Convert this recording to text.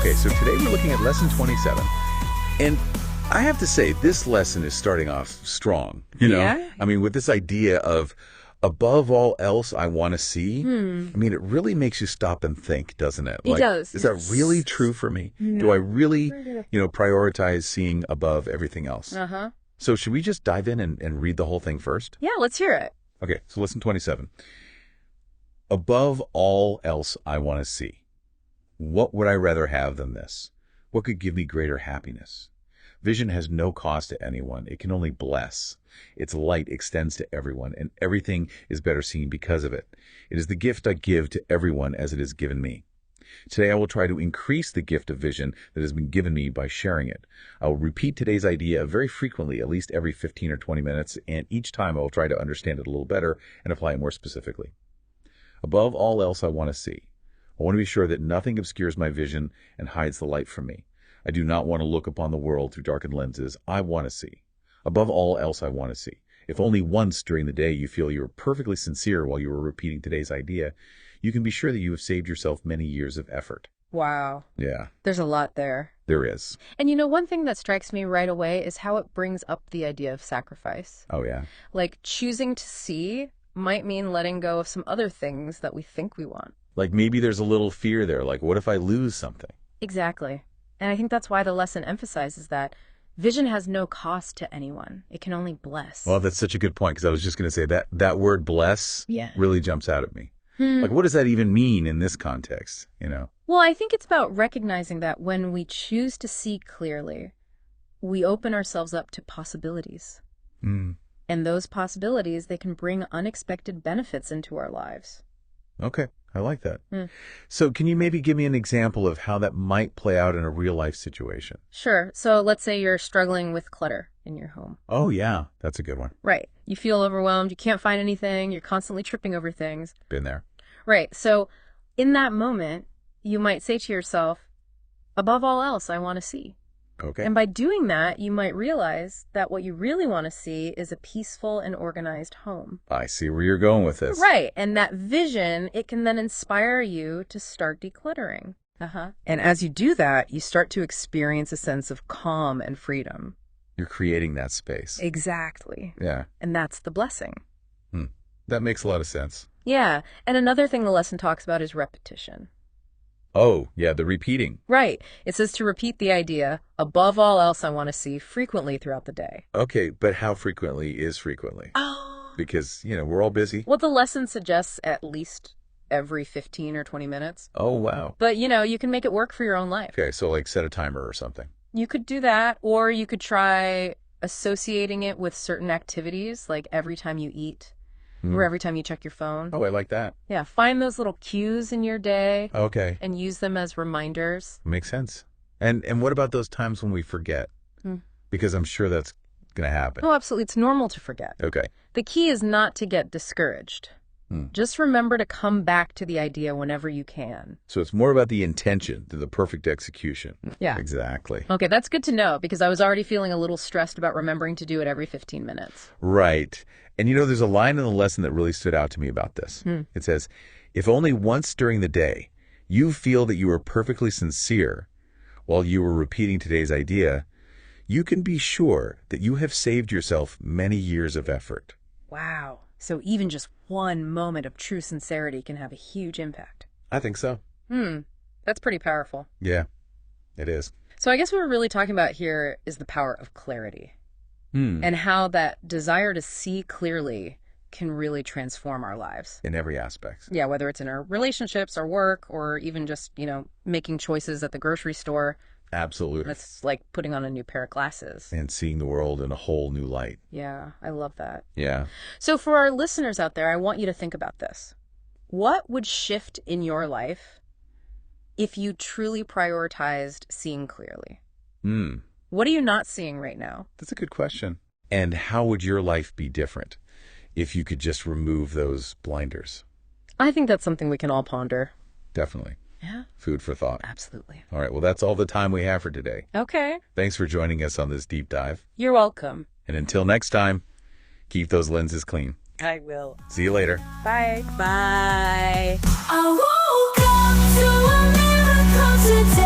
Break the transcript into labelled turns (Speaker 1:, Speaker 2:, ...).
Speaker 1: Okay, so today we're looking at lesson 27. And I have to say, this lesson is starting off strong,
Speaker 2: Yeah?
Speaker 1: I mean, with this idea of above all else I want to see. I mean, it really makes you stop and think, doesn't it?
Speaker 2: It does.
Speaker 1: Is that really true for me? Do I really, prioritize seeing above everything else?
Speaker 2: Uh-huh.
Speaker 1: So should we just dive in and read the whole thing first?
Speaker 2: Yeah, let's hear it.
Speaker 1: Okay, so lesson 27. Above all else I want to see. What would I rather have than this? What could give me greater happiness? Vision has no cost to anyone. It can only bless. Its light extends to everyone, and everything is better seen because of it. It is the gift I give to everyone as it is given me. Today I will try to increase the gift of vision that has been given me by sharing it. I will repeat today's idea very frequently, at least every 15 or 20 minutes, and each time I will try to understand it a little better and apply it more specifically. Above all else I want to see. I want to be sure that nothing obscures my vision and hides the light from me. I do not want to look upon the world through darkened lenses. I want to see. Above all else I want to see. If only once during the day you feel you were perfectly sincere while you were repeating today's idea, you can be sure that you have saved yourself many years of effort.
Speaker 2: Wow.
Speaker 1: Yeah,
Speaker 2: There's a lot there.
Speaker 1: there is.
Speaker 2: And one thing that strikes me right away is how it brings up the idea of sacrifice.
Speaker 1: Oh, yeah.
Speaker 2: Like, choosing to see might mean letting go of some other things that we think we want.
Speaker 1: Like maybe there's a little fear there. Like, what if I lose something?
Speaker 2: Exactly. And I think that's why the lesson emphasizes that vision has no cost to anyone. It can only bless.
Speaker 1: Well, that's such a good point, because I was just going to say that word bless really jumps out at me. Like, what does that even mean in this context,
Speaker 2: Well, I think it's about recognizing that when we choose to see clearly, we open ourselves up to possibilities. And those possibilities, they can bring unexpected benefits into our lives.
Speaker 1: Okay, I like that. So can you maybe give me an example of how that might play out in a real-life situation?
Speaker 2: Sure. So let's say you're struggling with clutter in your home.
Speaker 1: Oh, yeah, that's a good one.
Speaker 2: Right. You feel overwhelmed. You can't find anything. You're constantly tripping over things.
Speaker 1: Been there.
Speaker 2: Right. So in that moment, you might say to yourself, above all else, I want to see.
Speaker 1: Okay.
Speaker 2: And by doing that, you might realize that what you really want to see is a peaceful and organized home.
Speaker 1: I see where you're going with this.
Speaker 2: Right. And that vision, it can then inspire you to start decluttering. And as you do that, you start to experience a sense of calm and freedom.
Speaker 1: You're creating that space.
Speaker 2: Exactly.
Speaker 1: Yeah.
Speaker 2: And that's the blessing.
Speaker 1: That makes a lot of sense.
Speaker 2: Yeah. And another thing the lesson talks about is repetition.
Speaker 1: Oh, yeah, the repeating.
Speaker 2: Right. It says to repeat the idea, above all else I want to see, frequently throughout the day.
Speaker 1: Okay, but how frequently is frequently?
Speaker 2: Oh.
Speaker 1: Because, we're all busy.
Speaker 2: Well, the lesson suggests at least every 15 or 20 minutes.
Speaker 1: Oh, wow.
Speaker 2: But, you can make it work for your own life.
Speaker 1: Okay, so like set a timer or something.
Speaker 2: You could do that, or you could try associating it with certain activities, like every time you eat or every time you check your phone.
Speaker 1: Oh, I like that.
Speaker 2: Yeah, find those little cues in your day
Speaker 1: Okay.
Speaker 2: and use them as reminders.
Speaker 1: Makes sense. And what about those times when we forget? Because I'm sure that's going to happen.
Speaker 2: Oh, absolutely. It's normal to forget.
Speaker 1: Okay.
Speaker 2: The key is not to get discouraged. Just remember to come back to the idea whenever you can.
Speaker 1: So it's more about the intention than the perfect execution.
Speaker 2: Yeah.
Speaker 1: Exactly.
Speaker 2: Okay, that's good to know, because I was already feeling a little stressed about remembering to do it every 15 minutes.
Speaker 1: Right. And there's a line in the lesson that really stood out to me about this. It says, if only once during the day you feel that you are perfectly sincere while you were repeating today's idea, you can be sure that you have saved yourself many years of effort.
Speaker 2: Wow. So even just one moment of true sincerity can have a huge impact.
Speaker 1: I think so.
Speaker 2: That's pretty powerful.
Speaker 1: Yeah, it is.
Speaker 2: So I guess what we're really talking about here is the power of clarity. And how that desire to see clearly can really transform our lives.
Speaker 1: In every aspect.
Speaker 2: Yeah, whether it's in our relationships, our work, or even just, making choices at the grocery store.
Speaker 1: Absolutely.
Speaker 2: That's like putting on a new pair of glasses.
Speaker 1: And seeing the world in a whole new light.
Speaker 2: Yeah, I love that.
Speaker 1: Yeah.
Speaker 2: So for our listeners out there, I want you to think about this. What would shift in your life if you truly prioritized seeing clearly? What are you not seeing right now?
Speaker 1: That's a good question. And how would your life be different if you could just remove those blinders?
Speaker 2: I think that's something we can all ponder.
Speaker 1: Definitely.
Speaker 2: Yeah.
Speaker 1: Food for thought.
Speaker 2: Absolutely.
Speaker 1: All right. Well, that's all the time we have for today.
Speaker 2: Okay.
Speaker 1: Thanks for joining us on this deep dive.
Speaker 2: You're welcome.
Speaker 1: And until next time, keep those lenses clean.
Speaker 2: I will.
Speaker 1: See you later.
Speaker 2: Bye. Bye.
Speaker 3: I woke up to a miracle today.